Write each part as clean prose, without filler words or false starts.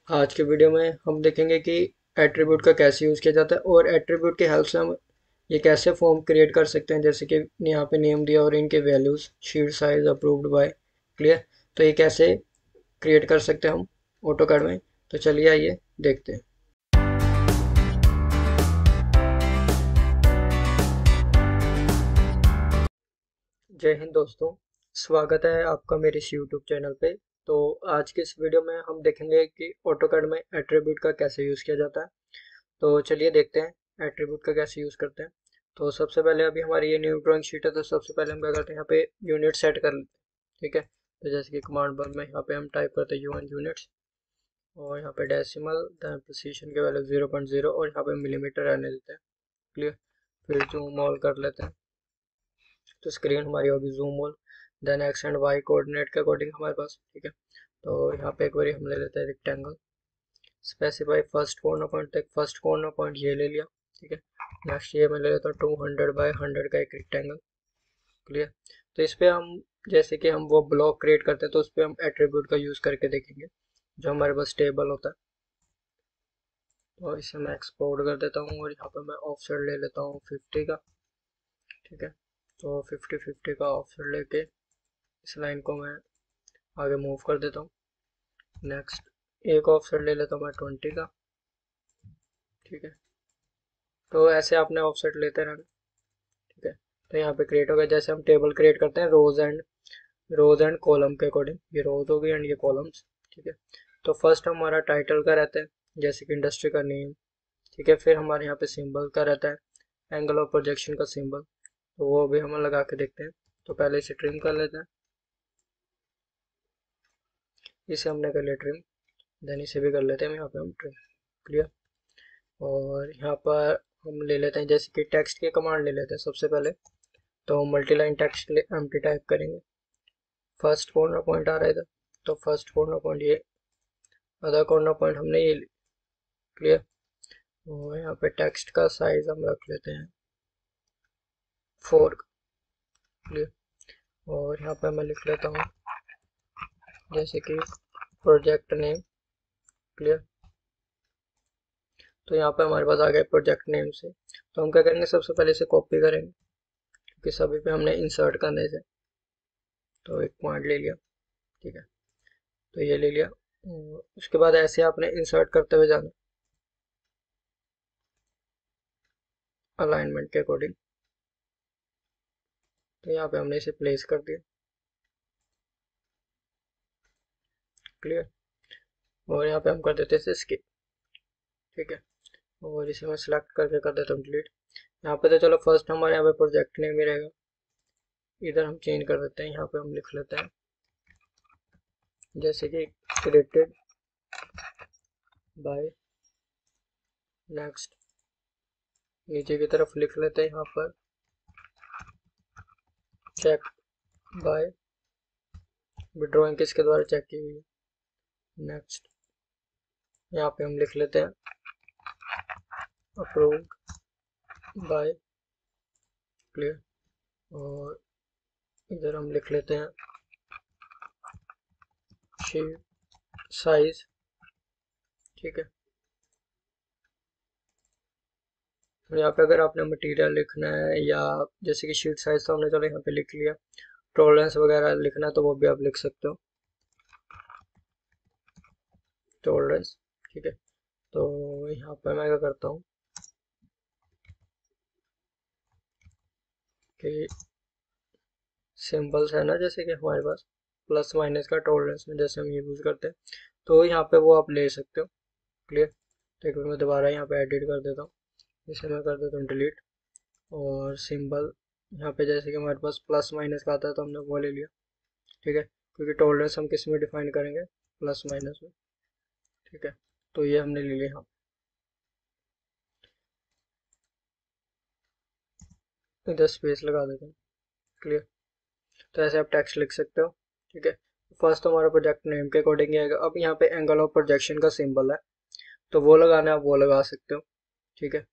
आज के वीडियो में हम देखेंगे कि एट्रीब्यूट का कैसे यूज़ किया जाता है और एट्रीब्यूट की हेल्प से हम ये कैसे फॉर्म क्रिएट कर सकते हैं, जैसे कि यहाँ पे नेम दिया और इनके values, sheet size approved by. Clear. तो ये कैसे क्रिएट कर सकते हैं हम ऑटोकैड में। तो चलिए आइए देखते हैं। जय हिंद दोस्तों, स्वागत है आपका मेरे इस यूट्यूब चैनल पे। तो आज के इस वीडियो में हम देखेंगे कि ऑटोकैड में एट्रीब्यूट का कैसे यूज़ किया जाता है। तो चलिए देखते हैं एट्रीब्यूट का कैसे यूज़ करते हैं। तो सबसे पहले अभी हमारी ये न्यू ड्राइंग शीट है, तो सबसे पहले हम क्या करते हैं, यहाँ पे यूनिट सेट कर लेते हैं। ठीक है। तो जैसे कि कमांड बर में यहाँ पे हम टाइप करते हैं UN यूनिट्स, और यहाँ पे डेसिमल, देन प्रिसीशन के वैल्यू 0.0 और यहाँ पे मिलीमीटर रहने देते हैं। क्लियर। फिर जूम ऑल कर लेते हैं, तो स्क्रीन हमारी होगी zoom all. Then X and Y coordinate के अकॉर्डिंग हमारे पास। ठीक है। तो यहाँ पे एक बार हम ले लेते हैं rectangle, specify first corner point तक, फर्स्ट कॉर्नर पॉइंट ये ले लिया। ठीक है। नेक्स्ट ये मैं ले लेता हूँ 200 बाय 100 का एक रेक्टेंगल। क्लियर। तो इस पे हम, जैसे कि हम वो ब्लॉक क्रिएट करते हैं, तो उस पर हम एट्रीब्यूट का यूज़ करके देखेंगे जो हमारे पास टेबल होता है। तो इसे मैं एक्सपोर्ट कर देता हूँ और यहाँ पे मैं ऑफसेट ले लेता हूँ 50 का। ठीक है। तो 50 का ऑफसेट लेके इस लाइन को मैं आगे मूव कर देता हूँ। नेक्स्ट एक ऑफसेट ले लेता हूँ मैं 20 का। ठीक है। तो ऐसे आपने ऑफसेट लेते रहना। ठीक है। तो यहाँ पे क्रिएट हो गया, जैसे हम टेबल क्रिएट करते हैं रोज एंड कॉलम के अकॉर्डिंग, ये रोज हो गई एंड ये कॉलम्स। ठीक है। तो फर्स्ट हमारा टाइटल का रहता है, जैसे कि इंडस्ट्री का नेम। ठीक है। फिर हमारे यहाँ पे सिंबल का रहता है, एंगल ऑफ प्रोजेक्शन का सिंबल, तो वो भी हम लगा के देखते हैं। तो पहले इसे ट्रिम कर लेते हैं, इसे हमने कर लिया ट्रिम। देन इसे भी कर लेते हैं, यहाँ पे हम ट्रिम। क्लियर। और यहाँ पर हम ले लेते हैं, जैसे कि टेक्स्ट के कमांड ले लेते हैं सबसे पहले। तो मल्टी लाइन टेक्स्ट के लिए एम्प्टी टाइप करेंगे। फर्स्ट कॉर्नर पॉइंट आ रहा है इधर, तो फर्स्ट कॉर्नर पॉइंट ये, अदर कॉर्नर पॉइंट हमने ये। क्लियर। और यहाँ पे टेक्स्ट का साइज हम रख लेते हैं 4। क्लियर। और यहाँ पे मैं लिख लेता हूँ जैसे कि प्रोजेक्ट नेम। क्लियर। तो यहाँ पे हमारे पास आ गया प्रोजेक्ट नेम से। तो हम क्या करेंगे, सबसे पहले इसे कॉपी करेंगे क्योंकि सभी पे हमने इंसर्ट करने से। तो एक पॉइंट ले लिया। ठीक है। तो ये ले लिया। और उसके बाद ऐसे आपने इंसर्ट करते हुए जाना अलाइनमेंट के अकॉर्डिंग। तो यहाँ पे हमने इसे प्लेस कर दिया। क्लियर। और यहाँ पे हम कर देते हैं इसे स्किप। ठीक है। और इसे मैं सिलेक्ट करके कर देता हूँ डिलीट। यहाँ पे तो चलो फर्स्ट हमारे यहाँ पे प्रोजेक्ट नेम ही रहेगा, इधर हम चेंज कर देते हैं। यहाँ पे हम लिख लेते हैं जैसे कि क्रिएटेड बाय। नेक्स्ट नीचे की तरफ लिख लेते हैं यहाँ पर चेक बाय, विड्रॉइंग किसके द्वारा चेक की हुई है। नेक्स्ट यहाँ पे हम लिख लेते हैं अप्रूव्ड बाय। क्लियर। और इधर हम लिख लेते हैं शीट साइज। ठीक है। यहाँ पे अगर आपने मटेरियल लिखना है या जैसे कि शीट साइज तो हमने चलो यहाँ पे लिख लिया, टॉलरेंस वगैरह लिखना है तो वो भी आप लिख सकते हो, टॉलरेंस। ठीक है। तो यहाँ पे मैं क्या करता हूँ कि सिंबल्स है ना, जैसे कि हमारे पास प्लस माइनस का टॉलरेंस में जैसे हम ये यूज़ करते हैं, तो यहाँ पे वो आप ले सकते हो। क्लियर। तो एक बार मैं दोबारा यहाँ पे एडिट कर देता हूँ, इसे मैं कर देता हूँ डिलीट। और सिंबल यहाँ पे जैसे कि हमारे पास प्लस माइनस का आता है तो हमने वो ले लिया। ठीक है। क्योंकि टॉलरेंस हम किस में डिफाइन करेंगे, प्लस माइनस में। ठीक है। तो ये हमने ले लिया। हाँ, इधर स्पेस लगा देते हैं। क्लियर। तो ऐसे आप टेक्स्ट लिख सकते हो। ठीक है। फर्स्ट तो हमारा प्रोजेक्ट नेम के अकॉर्डिंग आएगा। अब यहाँ पे एंगल ऑफ प्रोजेक्शन का सिंबल है, तो वो लगाना है, आप वो लगा सकते हो। ठीक है।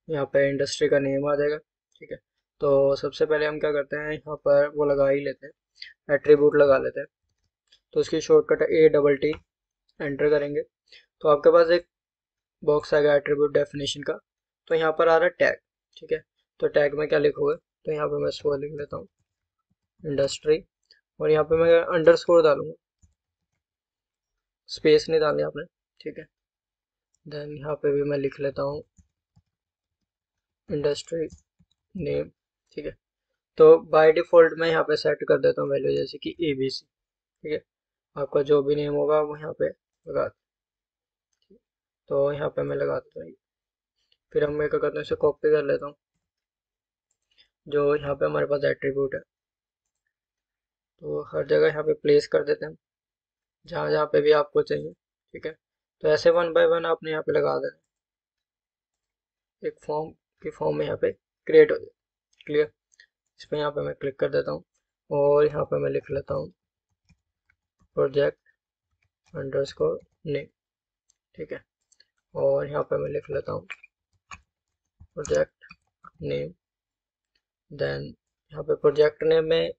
यहाँ पे इंडस्ट्री का नेम आ जाएगा। ठीक है। तो सबसे पहले हम क्या करते हैं, यहाँ पर वो लगा ही लेते हैं, एट्रीब्यूट लगा लेते हैं। तो उसकी शॉर्टकट है ATT, एंटर करेंगे। तो आपके पास एक बॉक्स आ गया एट्रीब्यूट डेफिनेशन का। तो यहाँ पर आ रहा है टैग, ठीक है। तो टैग में क्या लिखोगे, तो यहाँ पे मैं स्व लिख लेता हूँ इंडस्ट्री, और यहाँ पे मैं अंडरस्कोर डालूंगा, स्पेस नहीं डालनी आपने, ठीक है। देन यहाँ पे भी मैं लिख लेता हूँ इंडस्ट्री नेम, ठीक है। तो बाय डिफॉल्ट मैं यहाँ पे सेट कर देता हूँ वैल्यू जैसे कि ABC, ठीक है। आपका जो भी नेम होगा वो यहाँ पे लगा, तो यहाँ पे मैं लगा देता हूँ। फिर हम मैं क्या करते हैं, इसे कॉपी कर लेता हूँ जो यहाँ पे हमारे पास एट्रीब्यूट है, तो हर जगह यहाँ पे प्लेस कर देते हैं जहाँ जहाँ पे भी आपको चाहिए, ठीक है। तो ऐसे वन बाय वन आपने यहाँ पे लगा देना, एक फॉर्म की फॉर्म में यहाँ पे क्रिएट हो जाए, क्लियर। इस पर यहाँ पे मैं क्लिक कर देता हूँ और यहाँ पे मैं लिख लेता हूँ प्रोजेक्ट अंडरस्कोर नेम, ठीक है। और यहाँ पे मैं लिख लेता हूँ प्रोजेक्ट नेम। देन यहाँ पे प्रोजेक्ट नेम में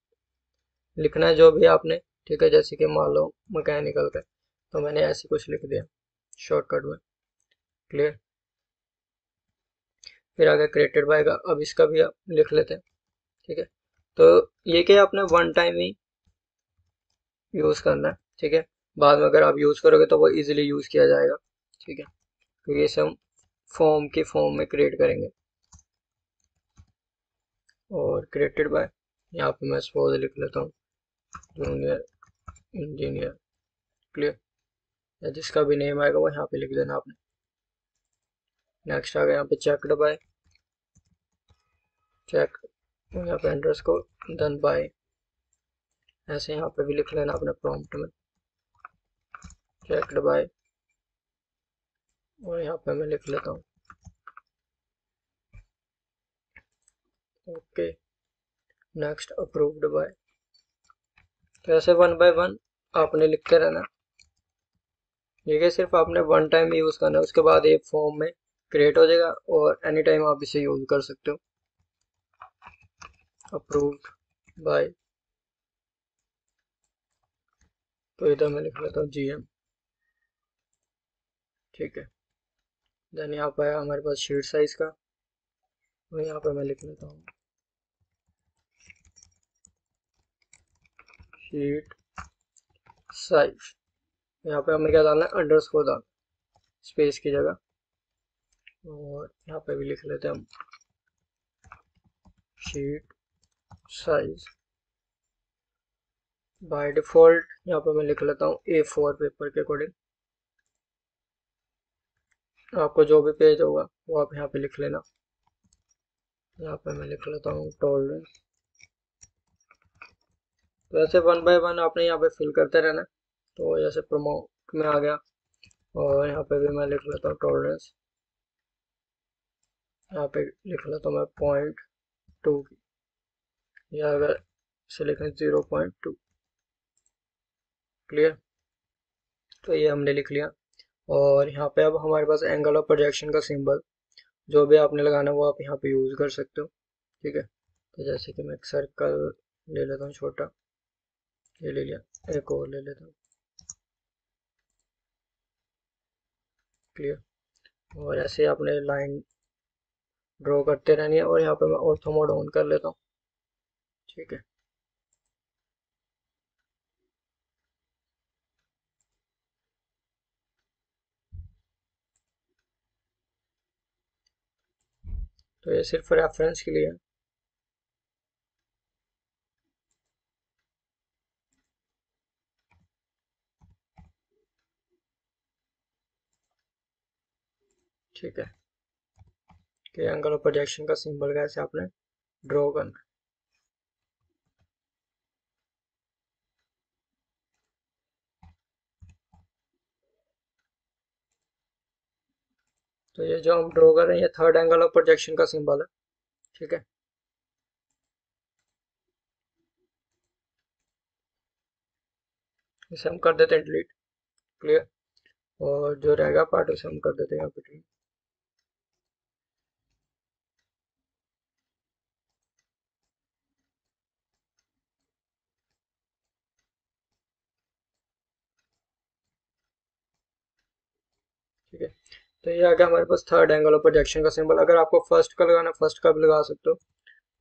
लिखना है जो भी आपने, ठीक है। जैसे कि मान लो मैकेनिकल का, तो मैंने ऐसे कुछ लिख दिया शॉर्टकट में, क्लियर। फिर आगे क्रिएटेड बाय का, अब इसका भी आप लिख लेते हैं, ठीक है। तो ये क्या आपने वन टाइम ही यूज करना है, ठीक है। बाद में अगर आप यूज करोगे तो वो इजीली यूज किया जाएगा, ठीक है। क्योंकि इसे हम फॉर्म में क्रिएट करेंगे। और क्रिएटेड बाय, यहाँ पे मैं सपोज लिख लेता हूँ जूनियर इंजीनियर, क्लियर। या जिसका भी नेम आएगा वो यहाँ पे लिख देना आपने। नेक्स्ट आ गया यहाँ पे चेकड बाय, चेक, यहाँ पे अंडरस्कोर डन बाय, ऐसे यहाँ पे भी लिख लेना अपने प्रॉम्प्ट में चेकड बाय, और यहाँ पे मैं लिख लेता हूँ ओके नेक्स्ट अप्रूव्ड बाय। तो ऐसे वन बाय वन आपने लिखते रहना, ठीक है। सिर्फ आपने वन टाइम यूज करना है, उसके बाद ये फॉर्म में क्रिएट हो जाएगा और एनी टाइम आप इसे यूज कर सकते हो। अप्रूव्ड बाय, तो इधर मैं लिख लेता हूँ GM, ठीक है। देन यहाँ पर है हमारे पास शीट साइज का, और यहाँ पे मैं लिख लेता हूँ शीट साइज। यहाँ पे हमें क्या डालना है, अंडरस्कोर डालना स्पेस की जगह, और यहाँ पे भी लिख लेते हैं हम शीट साइज। बाय डिफॉल्ट यहाँ पे मैं लिख लेता हूँ A4 पेपर के अकॉर्डिंग। आपको जो भी पेज होगा वो आप यहाँ पे लिख लेना। यहाँ पे मैं लिख लेता हूँ टॉलरेंस। तो ऐसे वन बाय वन आपने यहाँ पे फिल करते रहना। तो जैसे प्रमोट में आ गया, और यहाँ पे भी मैं लिख लेता हूँ टॉलरेंस, यहाँ पे लिख लेता हूँ मैं 0.2 की, या अगर इसे लिखें 0.2, क्लियर। तो ये हमने लिख लिया। और यहाँ पे अब हमारे पास एंगल ऑफ प्रोजेक्शन का सिंबल जो भी आपने लगाना है वो आप यहाँ पे यूज कर सकते हो, ठीक है। तो जैसे कि मैं एक सर्कल ले लेता हूँ छोटा, ये ले लिया, एक और ले लेता हूँ, क्लियर। और ऐसे आपने लाइन ड्रॉ करते रहनी है। और यहाँ पे मैं ऑर्थो मोड ऑन कर लेता हूँ, ठीक है। तो ये सिर्फ रेफरेंस के लिए है, ठीक है। कि एंगल ऑफ प्रोजेक्शन का सिंबल कैसे आपने ड्रॉ करना है। तो ये जो हम ड्रॉ कर रहे हैं ये थर्ड एंगल ऑफ प्रोजेक्शन का सिंबल है, ठीक है। इसे हम कर देते हैं डिलीट, क्लियर। और जो रहेगा पार्ट उसे हम कर देते हैं यहाँ पे delete। ठीक है। तो ये आ गया हमारे पास थर्ड एंगल ऑफ प्रोजेक्शन का सिंबल। अगर आपको फर्स्ट का लगाना फर्स्ट का भी लगा सकते हो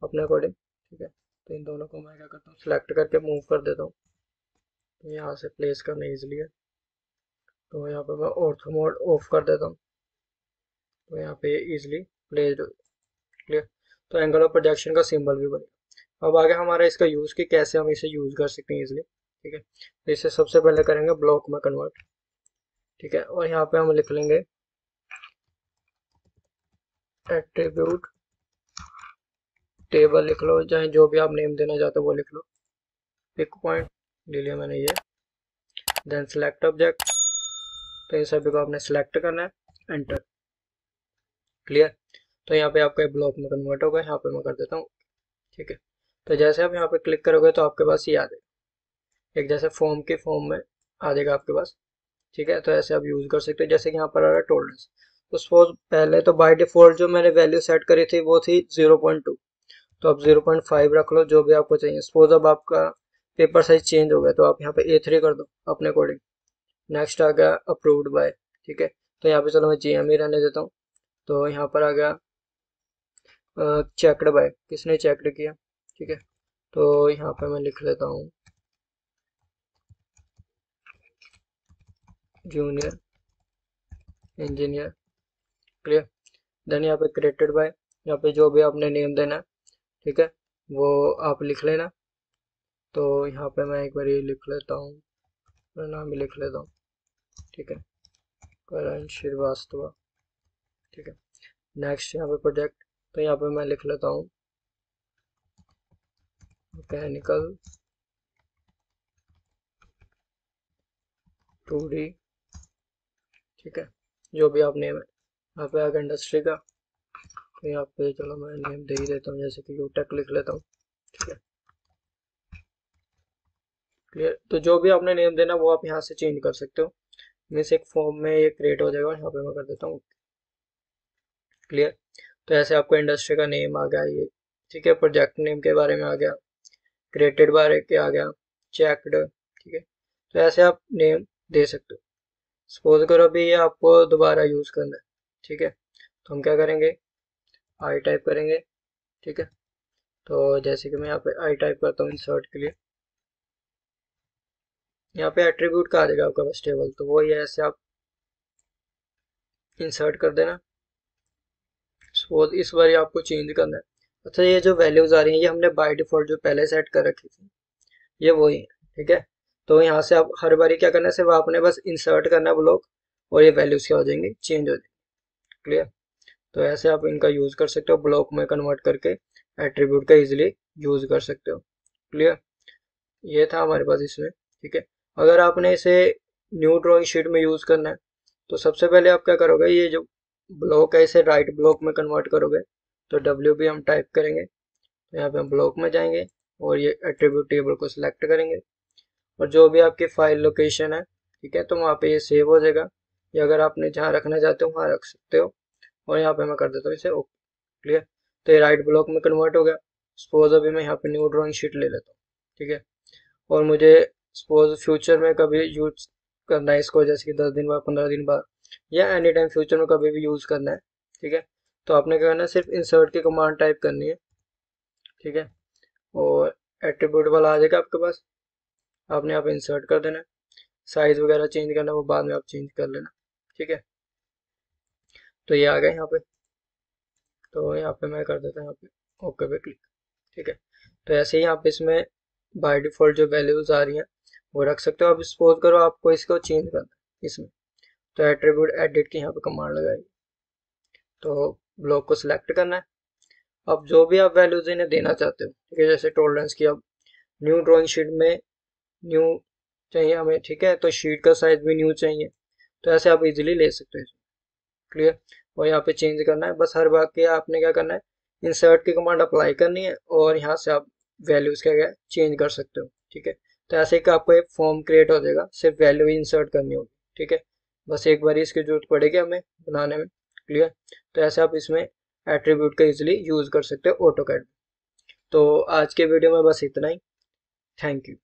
अपने अकॉर्डिंग, ठीक है। तो इन दोनों को मैं क्या करता हूँ, सिलेक्ट करके मूव कर देता हूँ, तो यहाँ से प्लेस करना ईजिली है। तो यहाँ पे मैं ऑर्थो मोड ऑफ कर देता हूँ, तो यहाँ पे इजिली प्लेस। क्लियर। तो एंगल ऑफ प्रोजेक्शन का सिंबल भी बनेगा। अब आगे हमारा इसका यूज़ कि कैसे हम इसे यूज़ कर सकते हैं इजिली, ठीक है। तो इसे सबसे पहले करेंगे ब्लॉक में कन्वर्ट, ठीक है। और यहाँ पे हम लिख लेंगे एट्रीब्यूट टेबल, लिख लो, चाहे जो भी आप नेम देना चाहते हो वो लिख लो। पिक पॉइंट ले लिया मैंने ये। देन सिलेक्ट ऑब्जेक्ट, तो इन सभी को आपने सिलेक्ट करना है, एंटर। क्लियर। तो यहाँ पे आपका ब्लॉक में कन्वर्ट होगा, यहाँ पे मैं कर देता हूँ, ठीक है। तो जैसे आप यहाँ पे क्लिक करोगे तो आपके पास ये आ जाएगा, एक जैसे फॉर्म के फॉर्म में आ जाएगा आपके पास, ठीक है। तो ऐसे आप यूज़ कर सकते हो। जैसे कि यहाँ पर आ रहा है टोलरेंस, तो सपोज पहले तो बाय डिफॉल्ट जो मैंने वैल्यू सेट करी थी वो थी 0.2, तो आप 0.5 रख लो, जो भी आपको चाहिए। सपोज अब आपका पेपर साइज चेंज हो गया तो आप यहाँ पे A3 कर दो अपने अकॉर्डिंग। नेक्स्ट आ गया अप्रूव्ड बाय, ठीक है। तो यहाँ पे चलो मैं GM ही रहने देता हूँ। तो यहाँ पर आ गया चेकड बाय, किसने चेकड किया, ठीक है। तो यहाँ पे मैं लिख लेता हूँ जूनियर इंजीनियर। क्लियर। देन यहाँ पे क्रिएटेड बाय, यहाँ पे जो भी आपने नेम देना है, ठीक है, वो आप लिख लेना। तो यहाँ पे मैं एक बार ये लिख लेता हूँ, अपना नाम भी लिख लेता हूँ, ठीक है, करण श्रीवास्तव, ठीक है। नेक्स्ट यहाँ पे प्रोजेक्ट, तो यहाँ पे मैं लिख लेता हूँ मैकेनिकल 2D, ठीक है, जो भी आप नेम है। यहाँ पे आगे इंडस्ट्री का, तो यहाँ पे चलो मैं नेम दे ही देता हूँ, जैसे कि यूटेक लिख लेता हूँ, ठीक है। क्लियर। तो जो भी आपने नेम देना वो आप यहाँ से चेंज कर सकते हो, मीन्स एक फॉर्म में ये क्रिएट हो जाएगा। यहाँ पे मैं कर देता हूँ क्लियर। तो ऐसे आपको इंडस्ट्री का नेम आ गया ये, ठीक है, प्रोजेक्ट नेम के बारे में आ गया, क्रिएटेड बारे के आ गया, चेकड, ठीक है। तो ऐसे आप नेम दे सकते हो। सपोज करो अभी ये आपको दोबारा यूज करना है, ठीक है। तो हम क्या करेंगे, आई टाइप करेंगे, ठीक है। तो जैसे कि मैं यहाँ पे आई टाइप करता हूँ इंसर्ट के लिए, यहाँ पे एट्रीब्यूट का आ जाएगा आपका बस टेबल, तो वो ये ऐसे आप इंसर्ट कर देना। सपोज इस बार आपको चेंज करना है। अच्छा, ये जो वैल्यूज आ रही हैं ये हमने बाय डिफॉल्ट जो पहले सेट कर रखी थी ये वही है, ठीक है। तो यहाँ से आप हर बारी क्या करना है, सिर्फ आपने बस इंसर्ट करना है ब्लॉक, और ये वैल्यूज क्या हो जाएंगी, चेंज हो जाएंगी। क्लियर। तो ऐसे आप इनका यूज कर सकते हो, ब्लॉक में कन्वर्ट करके एट्रीब्यूट का इजिली यूज कर सकते हो। क्लियर। ये था हमारे पास इसमें, ठीक है। अगर आपने इसे न्यू ड्राइंग शीट में यूज करना है तो सबसे पहले आप क्या करोगे, ये जो ब्लॉक है इसे राइट ब्लॉक में कन्वर्ट करोगे। तो WB हम टाइप करेंगे, तो यहाँ पे हम ब्लॉक में जाएंगे और ये एट्रीब्यूट टेबल को सिलेक्ट करेंगे, और जो भी आपकी फाइल लोकेशन है, ठीक है, तो वहाँ पे ये सेव हो जाएगा, या अगर आपने जहाँ रखना चाहते हो वहाँ रख सकते हो। और यहाँ पे मैं कर देता हूँ इसे ओके। क्लियर। तो ये राइट ब्लॉक में कन्वर्ट हो गया। सपोज अभी मैं यहाँ पे न्यू ड्राइंग शीट ले लेता हूँ, ठीक है, और मुझे सपोज फ्यूचर में कभी यूज करना है इसको, जैसे कि 10 दिन बाद, 15 दिन बाद, या एनी टाइम फ्यूचर में कभी भी यूज करना है, ठीक है। तो आपने क्या करना है, सिर्फ इंसर्ट की कमांड टाइप करनी है, ठीक है, और एट्रीब्यूट वाला आ जाएगा आपके पास, आपने यहाँ पे इंसर्ट कर देना है। साइज वगैरह चेंज करना है वो बाद में आप चेंज कर लेना, ठीक है। तो ये आ गया यहाँ पे, तो यहाँ पे मैं कर देता हूँ यहाँ पे ओके पे क्लिक, ठीक है। तो ऐसे ही आप इसमें बाय डिफॉल्ट जो वैल्यूज आ रही हैं वो रख सकते हो। अब सपोज करो आपको इसको चेंज करना है इसमें, तो एट्रीब्यूट एडिट की यहाँ पे कमांड लगाएगी, तो ब्लॉक को सिलेक्ट करना है। अब जो भी आप वैल्यूज इन्हें देना चाहते हो, ठीक है, जैसे टॉलरेंस की अब न्यू ड्राइंग शीट में न्यू चाहिए हमें, ठीक है, तो शीट का साइज भी न्यू चाहिए, तो ऐसे आप इजीली ले सकते हो। क्लियर। और यहाँ पे चेंज करना है, बस हर बार के आपने क्या करना है, इंसर्ट की कमांड अप्लाई करनी है, और यहाँ से आप वैल्यूज क्या चेंज कर सकते हो, ठीक है। तो ऐसे कि आपको एक फॉर्म क्रिएट हो जाएगा, सिर्फ वैल्यू ही इंसर्ट करनी होगी, ठीक है। बस एक बार इसकी जरूरत पड़ेगी हमें बनाने में। क्लियर। तो ऐसे आप इसमें एट्रीब्यूट का इजिली यूज कर सकते हो ऑटोकैड। तो आज के वीडियो में बस इतना ही। Thank you.